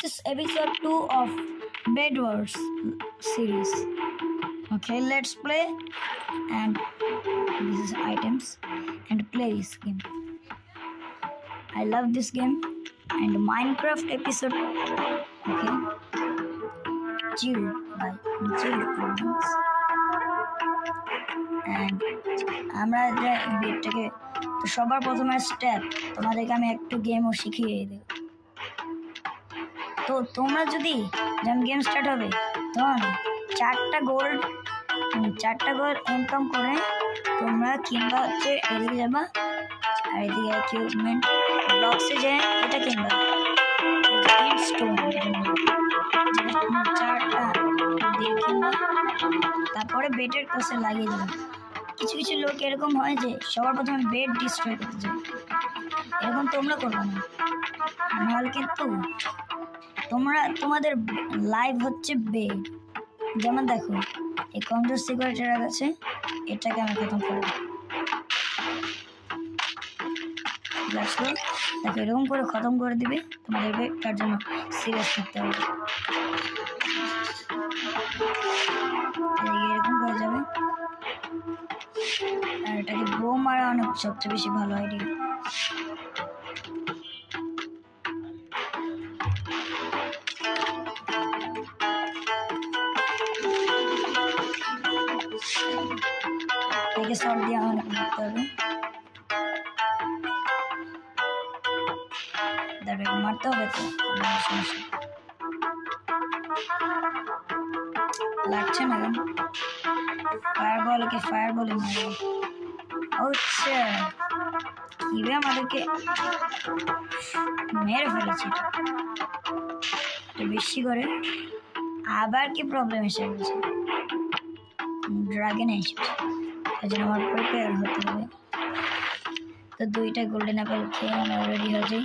this is episode 2 of Bed Wars series. Okay, let's play. And this is items and play this game. I love this game and Minecraft episode. Okay, chill by chill Province. And আমরা বেডটাকে তো সবার প্রথমে step তোমাদেরকে আমি একটু গেমও শিখিয়ে দেব। তো তোমরা যদি যখন গেম স্টার্ট হবে তখন চারটা গোল্ড ইনকাম করে তোমরা কিংবা হচ্ছে এদিকে যাবা আর এদিকে ইকুইপমেন্ট বক্সে যে এটা কিনবা স্টোন চারটা দিয়ে কিনবা, তারপরে বেডের কাছে লাগিয়ে দেবে। কিছু কিছু লোক এরকম হয় যে সবার প্রথমে বেড ডিস্ট্রয় করতে যায়, এরকম তোমরা করবে না। নাহলে কিন্তু তোমাদের লাইফ হচ্ছে বেড। যেমন দেখো এই কমজোর সিকিউরিটির কাছে এটাকে আমি খতম করে দিই। দেখো এরকম করে খতম করে দিবে, তোমাদের বেডটার জন্য সিরিয়াস থাকতে হবে। এরকম করে যাবে আর এটাকে বো মারা অনেক সবচেয়ে বেশি ভালো আইডিয়া। একে শর্ট দিয়ে অনেক মারতে হবে, মারতে হবে তো সমস্যা লাগছে না। ফায়ার বলে মারবে। আচ্ছা কিভাবে আমাদেরকে মেরে ফেলেছে এটা বেশি করে। আবার কি প্রবলেম এসে গেছে, ড্রাগন এসেছে, তাই জন্য আমার প্রিপেয়ার হতে হবে। তো দুইটা গোল্ডেন অ্যাপেল খেয়ে আমরা রেডি হয়ে যাই।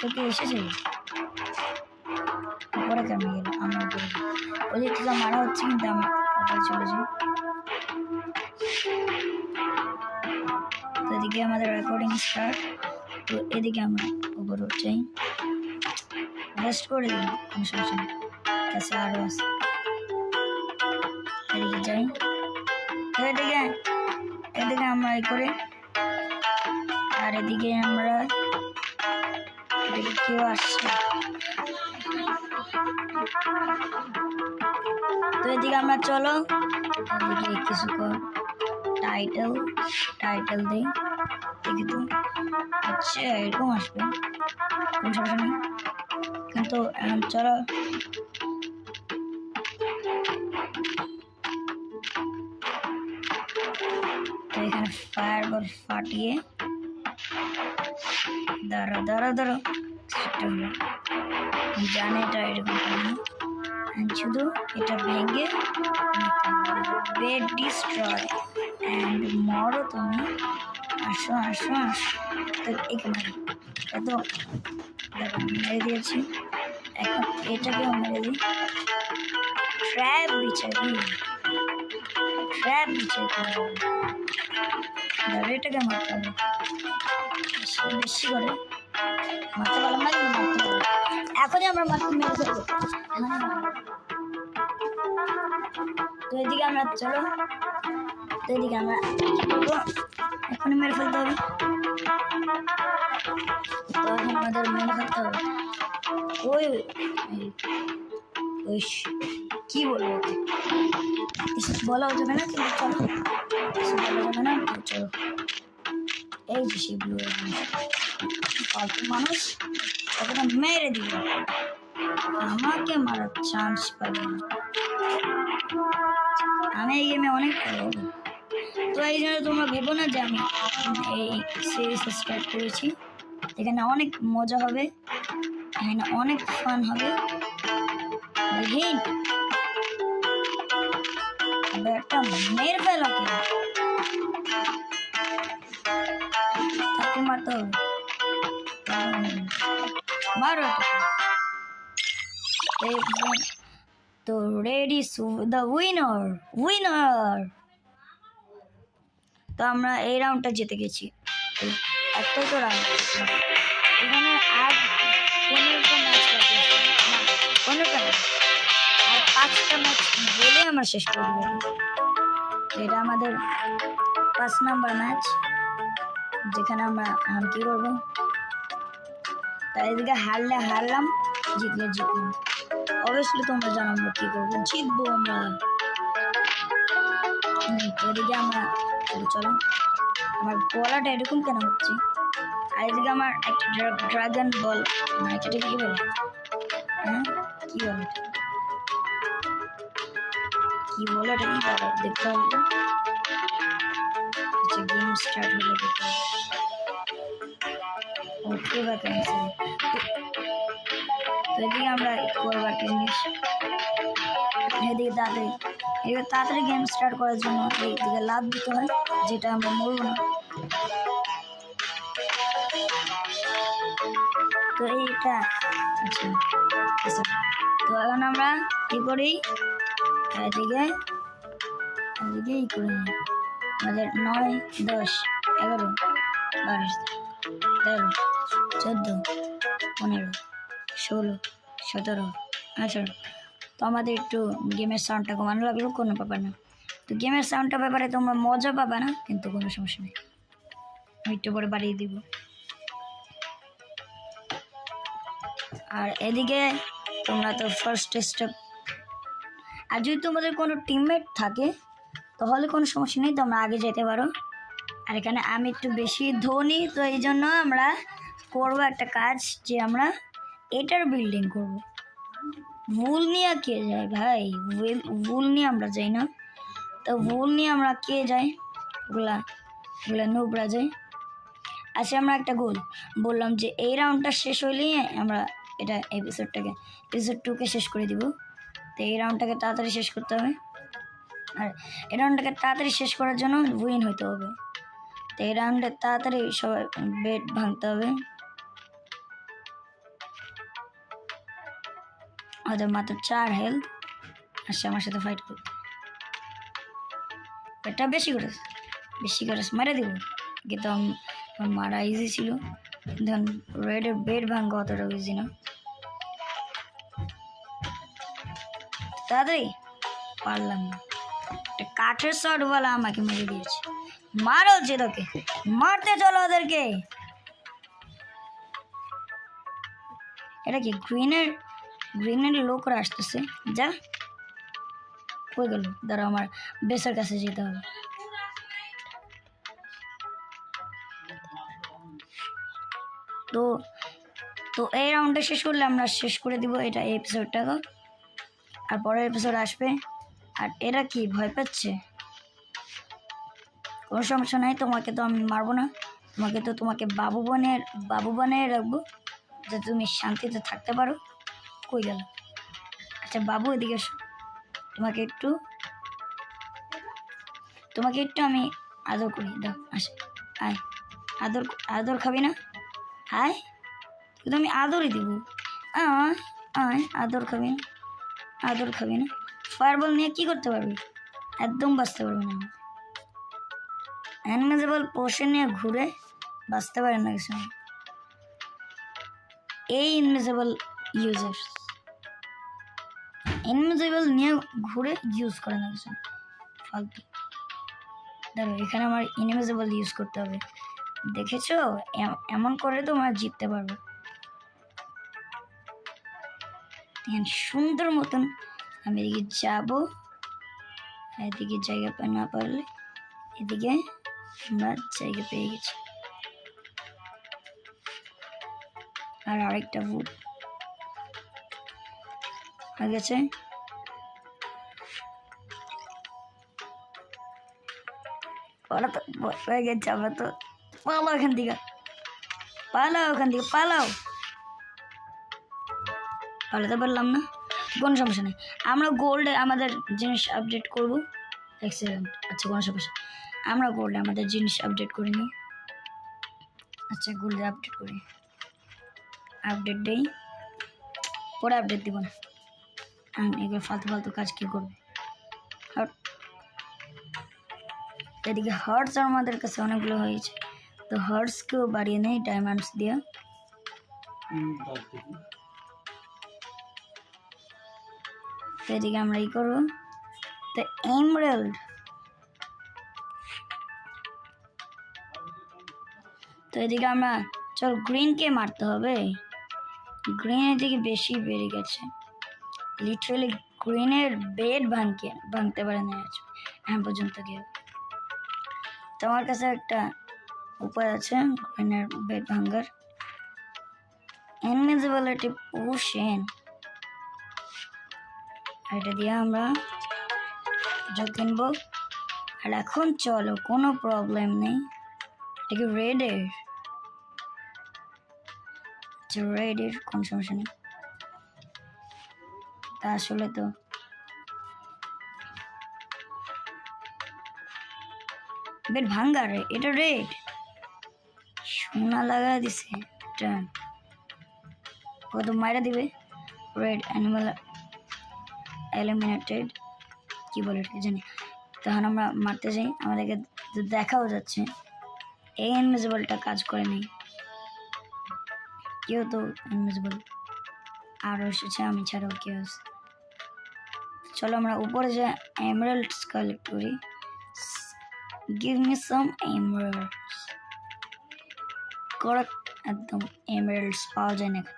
তোকে এসেছে উপরে কেমন গেল, আমরা ওই দিক থেকে মারা হচ্ছে কিন্তু আমি উপরে চলে যাই। তো এদিকে আমাদের রেকর্ডিং স্টার্ট। তো এদিকে আমরা উপরে চাই রেস্ট করে দিই, কোনো সমস্যা নেই, কাছে আরও আছে। এদিকে যাই, তো এদিকে আমরা এই করে আর এদিকে আমরা কেউ আসছে। তো এদিকে আমরা চলো এদিকে কিছু টাইটেল দিই দেখি তো। আচ্ছা এরকম আসবে, কোনো সমস্যা নেই, কিন্তু এখন চলো তো এখানে ফায়ারবল ফাটিয়ে দাঁড়ো জানে এটা এরকম শুধু এটা ভেঙে বেড ডিস্ট্রয় অ্যান্ড মরো তুমি। আসো তো এখানে এত মেরে দিয়েছি, এখন এটাকেও মেরে দিই। ট্র্যাপ বিছাবি এটাকে মারতে হবে বেশি করে, মারতে পারলাম না কিন্তু মারতে পারলাম। এখনই আমরা মারতে মেরে ফেলবো। তো এদিকে আমরা চলো, তো এদিকে আমরা এখনই মেরে ফেলতে হবে। তো এখন আমাদের মেরে ফেলতে হবে। ওই কি বলবো, বলাও যাবে না, কিন্তু চলো বলা যাবে না। চলো এই যে সেগুলো ফালতু মানুষ ওখানে মেরে দিল, আমাকে মারার চান্স পাবে না। আমি এই গেমে অনেক ভালো, তো এই জন্য তোমরা ভেবো না যে আমি এই সিরিজ স্টার্ট করেছি। এখানে অনেক মজা হবে, এখানে অনেক ফান হবে। ব্যাটটা মেরে ফেলাকে তাকে মারতে হবে, মারো তো রেডি দ্য উইনার। তো আমরা এই রাউন্ডটা জিতে গেছি, একটাই তো রাউন্ড। এখানে আর 15টা ম্যাচ বাকি আছে। না, 15টা না, আর 5টা ম্যাচ বলে আমরা শেষ করে দেবো। তো এটা আমাদের 5 নাম্বার ম্যাচ, যেখানে আমরা এখন কি করবো, তাই এদিকে হারলে হারলাম, জিতলে জিতলাম। অবভিয়াসলি তোমরা জানো আমরা কি করবো, জিতবো আমরা। এদিকে আমরা চলো, আমার গলাটা এরকম কেন হচ্ছে, আর এদিকে আমার একটা ড্রাগন বল, মানে এটা কি বলে, হ্যাঁ কি বলে, কি বলে এটা, কি বলে দেখতে হবে তো। আচ্ছা গেম স্টার্ট হলে দেখতে হবে। ওকে ভ্যাকেন্সি, তো এদিকে আমরা করবো একটা জিনিস, এদিকে তাড়াতাড়ি গেম স্টার্ট করার জন্য এইদিকে লাভ দিতে হয়, যেটা আমরা মরবো না। তো এইটা আচ্ছা, তো এখন আমরা কি করি, এদিকে ই করে নিই, আমাদের 9, 10, 11, 12, 13, 14, 15, 16, 17, 18। তো আমাদের একটু গেমের সাউন্ডটা কমানো লাগলো, কোনো ব্যাপার না। তো গেমের সাউন্ডটা ব্যাপারে তোমরা মজা পাবে না, কিন্তু কোনো সমস্যা নেই, আমি একটু পরে বাড়িয়ে দিব। আর এদিকে তোমরা তো ফার্স্ট স্টেপ, আর যদি তোমাদের কোনো টিমমেট থাকে তাহলে কোনো সমস্যা নেই, তোমরা আগে যেতে পারো। আর এখানে আমি একটু বেশি ধনী, তো এই জন্য আমরা করবো একটা কাজ, যে আমরা এটার বিল্ডিং করব। ভুল নিয়ে কে যায় ভাই, ভুল নিয়ে আমরা যাই না, তো ভুল নিয়ে আমরা কে যাই, ওগুলা নুবরা যাই। আচ্ছা আমরা একটা গোল বললাম যে এই রাউন্ডটা শেষ হইলেই আমরা এটা এপিসোড 2কে শেষ করে দিব। তো এই রাউন্ডটাকে তাড়াতাড়ি শেষ করতে হবে, আর এই রাউন্ডটাকে তাড়াতাড়ি শেষ করার জন্য উইন হইতে হবে। তো এই রাউন্ডে তাড়াতাড়ি সবাই বেড ভাঙতে হবে। ওদের মাত্র 4 হেলথ, আসছে আমার সাথে ফাইট করতে। এটা বেশি করে মারা দিব, কিন্তু মারা ইজি ছিল, ধন রেডের বেড ভাঙা অতটা ইজি না। তাড়াতাড়ি পারলাম না, একটা কাঠের শটওয়ালা আমাকে মেরে দিয়েছে। মারো তোকে, মারতে চলো ওদেরকে। এটা কি গ্রিনের লোকরা আসতেছে, যা কই গেল, দাঁড়া আমার বেসের কাছে যেতে হবে। তো এই রাউন্ডটা শেষ করলে আমরা শেষ করে দিব এটা এপিসোডটাকে, আর পরের এপিসোড আসবে। আর এরা কি ভয় পাচ্ছে, কোনো সমস্যা নাই, তোমাকে তো আমি মারবো না, তোমাকে বাবু বানিয়ে রাখবো, যাতে তুমি শান্তিতে থাকতে পারো। কই গেল, আচ্ছা বাবু এদিকে এসো, তোমাকে একটু আমি আদর করি, দাও আসে, আয়, আদর খাবি না, আয়, কিন্তু আমি আদরই দিব, আয় আদর খাবি না। ফায়ারবল নিয়ে কি করতে পারবি, একদম বাঁচতে পারবি না। ইনভিজিবল পোশন নিয়ে ঘুরে বাঁচতে পারে না কিছু, এই ইনভিজিবল নিয়ে ঘুরে ইউজ করে না কিছু ফালতু। ধরো এখানে আমার ইনভিজিবল ইউজ করতে হবে, দেখেছো, এমন করে তোমরা জিততে পারবে। সুন্দর মতন আমি এদিকে যাবো, এদিকে জায়গা না পারলে এদিকে আমরা জায়গা পেয়ে গেছি। আর আরেকটা বুট হয়ে গেছে। হয়ে গেছে, আমরা তো পালাও ওখান থেকে, পালাতে পারলাম না, কোনো সমস্যা নেই, আমরা গোল্ডে আমাদের জিনিস আপডেট করবো। এক সেকেন্ড, আচ্ছা কোনো সমস্যা, আমরা গোল্ডে আমাদের জিনিস আপডেট করে নিই। আচ্ছা গোল্ডে আপডেট দেই, পরে আপডেট দিব না, এগুলো ফালতু কাজ কি করবে। এদিকে হার্টস আমাদের কাছে অনেকগুলো হয়েছে, তো হার্টসকেও বাড়িয়ে নেই ডায়মন্ডস দিয়ে। তো এদিকে আমরা ই করবো। তো এমরাল্ড, তো এদিকে আমরা চল গ্রিনকে মারতে হবে। গ্রিন এদিকে বেশি বেড়ে গেছে, লিটারালি গ্রিনের বেড ভাঙতে পারে না এখন পর্যন্ত কেউ। তোমার কাছে একটা উপায় আছে গ্রিনের বেড ভাঙার, ইনভিজিবিলিটি পোশন। এটা দিয়ে আমরা এটা কিনবো। আর এখন চলো, কোনো প্রবলেম নেই। এটা কি রেডের? রেডের কোনো সমস্যা নেই। তা আসলে তো বেড ভাঙ্গার, এটা রেড সোনা লাগা দিছে, এটা কত মাইরা দিবে। রেড অ্যানিমাল এলিমিনেটেড, কি বলে এটা জানি। তখন আমরা মারতে যাই, আমাদেরকে দেখাও যাচ্ছে এই ইনভিজিবলটা কাজ করে নেই, কেউ তো ইনভিজিবল আরও এসেছে, আমি ছাড়াও কেউ আছে। চলো আমরা উপরে যে এমারাল্ডস কালেক্ট করি। Give me some emeralds. Correct, একদম এমারাল্ডস পাওয়া যায় না এখানে।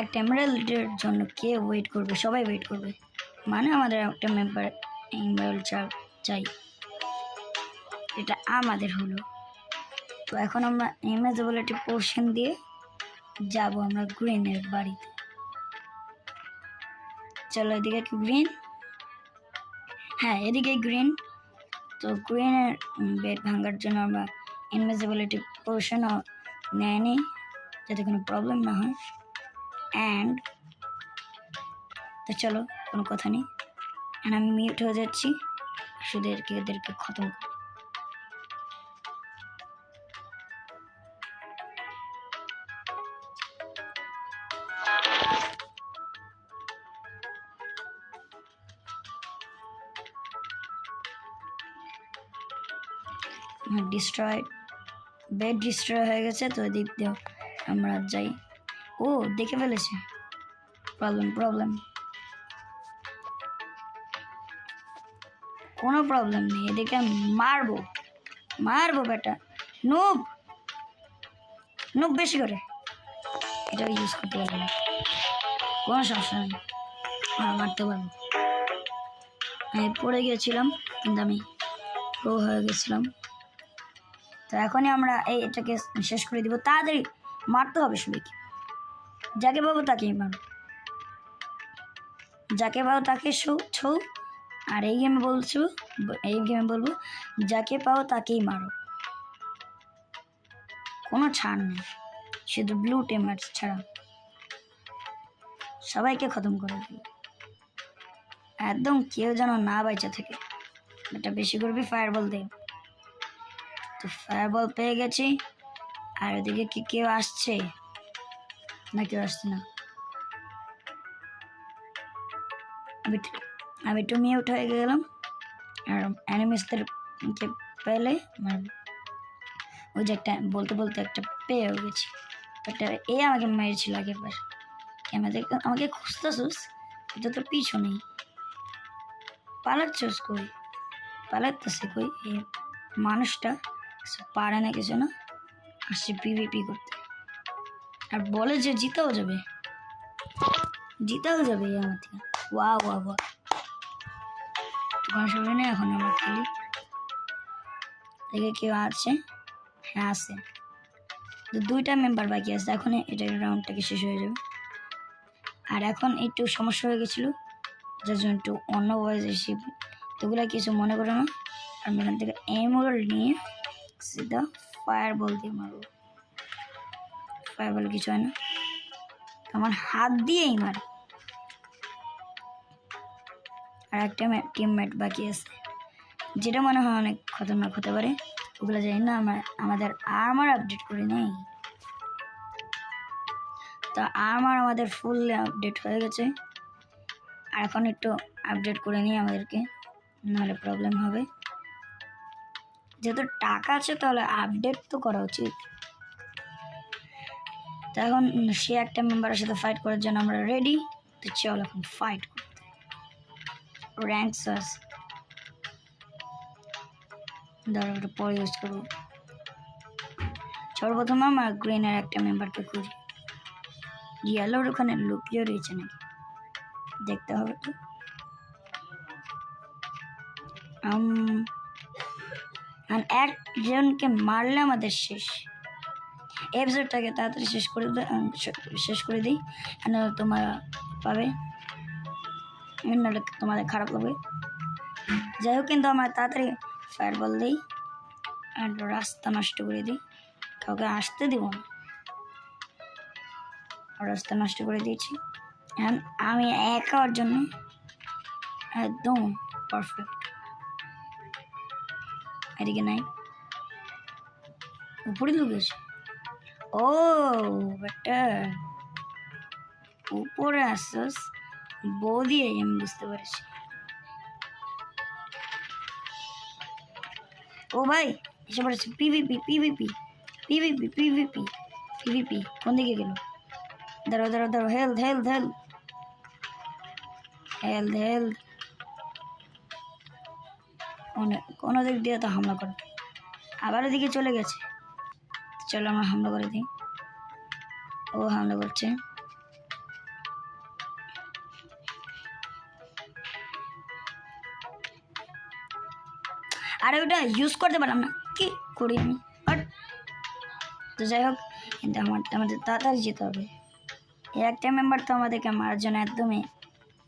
একটা এমারাল্ডের জন্য কে ওয়েট করবে? সবাই ওয়েট করবে, মানে আমাদের একটা মেম্বার এমারাল্ড চাই, এটা আমাদের হলো। তো এখন আমরা ইনভিজিবিলিটি পোশন দিয়ে যাব আমরা গ্রিনের বাড়িতে। চলো এদিকে কি গ্রিন? হ্যাঁ এদিকে গ্রিন। তো গ্রিনের বেড ভাঙার জন্য আমরা ইনভিজিবিলিটি পোশনও নেয়নি যাতে কোনো প্রবলেম না হয়। অ্যান্ড তো চলো কোনো কথা নেই, অ্যান্ড আমি মিউট হয়ে যাচ্ছি, শুধু এদেরকে খতম করি। ডিস্ট্রয়, বেড ডিস্ট্রয় হয়ে গেছে। তো এদিক দিয়েও আমরা যাই। ও দেখে ফেলেছে, প্রবলেম কোনো প্রবলেম নেই। এদিকে মারবো বেটা, নুব বেশি করে এটা ইউজ করতে পারবো না, কোনো সমস্যা নেই, মারতে পারবো। আমি পড়ে গিয়েছিলাম কিন্তু আমি প্রো হয়ে গেছিলাম। তো এখনই আমরা এটাকে শেষ করে দিব, তাড়াতাড়ি মারতে হবে সবাইকে। যাকে পাবো তাকেই মারো, যাকে পাবো তাকে ছৌ। আর এই গেমে বলবো যাকে পাও তাকেই মারো, কোনো ছাড় নেই, শুধু ব্লু টিমমেটস ছাড়া সবাইকে খতম করে দিই, একদম কেউ যেন না বাইচা থাকে। এটা বেশি করবি ফায়ারবল দে। তো ফায়ারবল পেয়ে গেছি। আর ওদিকে কি কেউ আসছে না? কেউ আসছে না। আমি একটু মিউট হয়ে গেলাম। আর অ্যানিমিসদেরকে পেলে ওই যে একটা বলতে একটা পেয়ে গেছি, একটা আমাকে মেরেছিল আগের বার। আমাকে খুঁজতেছিস, এটা তো পিছু নেই, পালাচ্ছিস কই? পালাতেছে কই এই মানুষটা? পারে না কিছু না, আসছে পিভিপি করতে আর বলে যে জিতাও যাবে এই আমার থেকে। ওয়া দোকান সবাই নেই, এখন আমরা খেলি। দেখে কেউ আছে? হ্যাঁ আছে, তো 2টা মেম্বার বাকি আছে। এখন এটা রাউন্ডটাকে শেষ হয়ে যাবে। আর এখন একটু সমস্যা হয়ে গেছিলো, যার জন্য একটু অন্য ভয়েস এসে, তোগুলা কিছু মনে করো না। আমি এখান থেকে এমরাল্ড নিয়ে সিধা ফায়ারবল দিয়ে মারবো। ফায়ারবল কিছু হয় না, আমার হাত দিয়েই মারে। আর একটা টিমমেট বাকি আছে, যেটা মনে হয় অনেক খতরনাক হতে পারে, ওগুলো জানি না। আমাদের আর্মার আপডেট করে নেই, তো আমাদের ফুল আপডেট হয়ে গেছে। আর এখন একটু আপডেট করে নিই আমাদেরকে, নাহলে প্রবলেম হবে। যেহেতু টাকা আছে তাহলে আপডেট তো করা উচিত। তো এখন সে একটা মেম্বারের সাথে ফাইট করার জন্য আমরা রেডি। তো চল এখন ফাইট করতে। র্যাঙ্ক সার্চ ধরো ওটা পরে ইউজ করবো। সর্বপ্রথম আমরা গ্রিনের একটা মেম্বারকে খুঁজি। ইয়েলোর ওখানে লুকিয়ে রয়েছে নাকি দেখতে হবে তো। একজনকে মারলে আমাদের শেষ। এপিসোডটাকে তাড়াতাড়ি শেষ করে দিই, তোমরা পাবে, নাহলে তোমাদের খারাপ লাগবে। যাই হোক, কিন্তু আমরা তাড়াতাড়ি ফায়ার বল দিই আর রাস্তা নষ্ট করে দিই, কাউকে আসতে দিব না। রাস্তা নষ্ট করে দিয়েছি। আমি একার জন্য একদম পারফেক্ট। এদিকে নাই, উপরে লুকেছে। ও বেটা, উপরে আসছিস বউ দিয়ে, আমি বুঝতে পারছি। ও ভাই এসে পড়েছে। PVP PVP PVP PVP PVP কোন দিকে গেল? দাঁড়াও দাঁড়াও দাঁড়াও, health health health health health. কোনো দিক দিয়ে তো হামলা করে, আবার ওদিকে চলে গেছে। চলো আমরা হামলা করে দিই। ও হামলা করছে। আরে ওটা ইউজ করতে পারলাম না, কি করি আমি। বাট তো যাই হোক, কিন্তু আমাদের তাড়াতাড়ি যেতে হবে। একটা মেম্বার তো আমাদেরকে মারার জন্য একদমই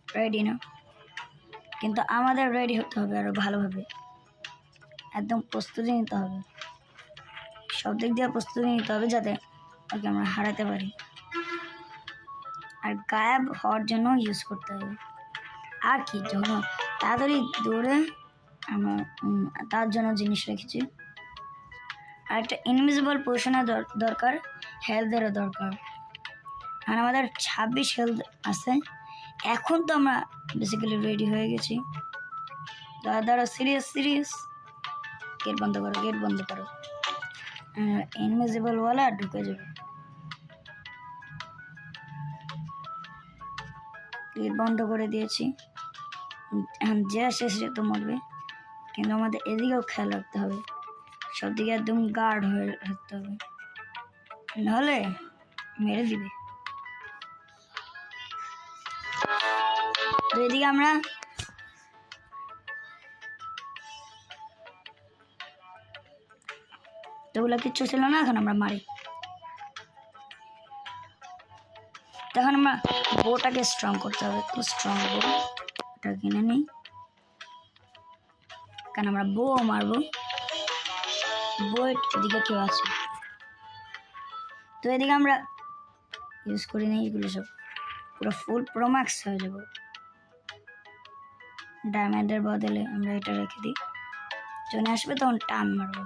রেডি না, কিন্তু আমাদের রেডি হতে হবে আরো ভালোভাবে। একদম প্রস্তুতি নিতে হবে, সব দিক দিয়ে প্রস্তুতি নিতে হবে, যাতে ওকে আমরা হারাতে পারি। আর গায়েব হওয়ার জন্য ইউজ করতে হবে। আর কি, যখন তাড়াতাড়ি দৌড়ে আমরা তার জন্য জিনিস রেখেছি। আর একটা ইনভিজিবল পোশনের দরকার, হেলথেরও দরকার। আর আমাদের 26 হেলথ আছে এখন। তো আমরা বেসিক্যালি রেডি হয়ে গেছি। দাঁড়া, সিরিয়াস সিরিয়াস। গেট বন্ধ করো, গেট বন্ধ করো। ইনভিজিবল ওয়ালা ঢুকে যাবে। গেট বন্ধ করে দিয়েছি। এখন যে আসে সে তো মরবে, কিন্তু আমাদের এদিকেও খেয়াল রাখতে হবে, সব দিকে একদম গার্ড হয়ে রাখতে হবে, নাহলে মেরে দিবে। তো এদিকে আমরা তো ওগুলো কিচ্ছু ছিল না, এখন আমরা মারি। তখন আমরা বোটাকে স্ট্রং করতে হবে। তো স্ট্রং বো ওটা কিনে নিই, কারণ আমরা বো মারবো। বো এদিকে কেউ আছে, তো এদিকে আমরা ইউজ করি নিই। এগুলো সব পুরো ফুল প্রোম্যাক্স হয়ে যাবো। ডায়মন্ডের বদলে আমরা এটা রেখে দিই, যখন আসবে তখন টান মারবো।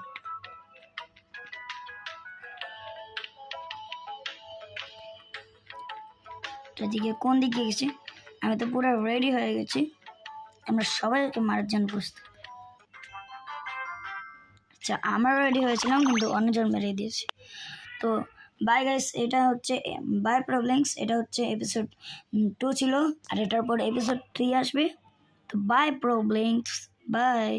এদিকে কোন দিকে গেছি? আমি তো পুরো রেডি হয়ে গেছি, আমরা সবাইকে মারার জন্য প্রস্তুত। আচ্ছা, আমরা রেডি হয়েছিলাম, কিন্তু অন্যজন মেরে দিয়েছি। তো বাই গাইস, এটা হচ্ছে বাই প্রবলেমস। এটা হচ্ছে এপিসোড 2 ছিল, আর এটার পর এপিসোড 3 আসবে। তো বাই প্রবলেমস, বাই।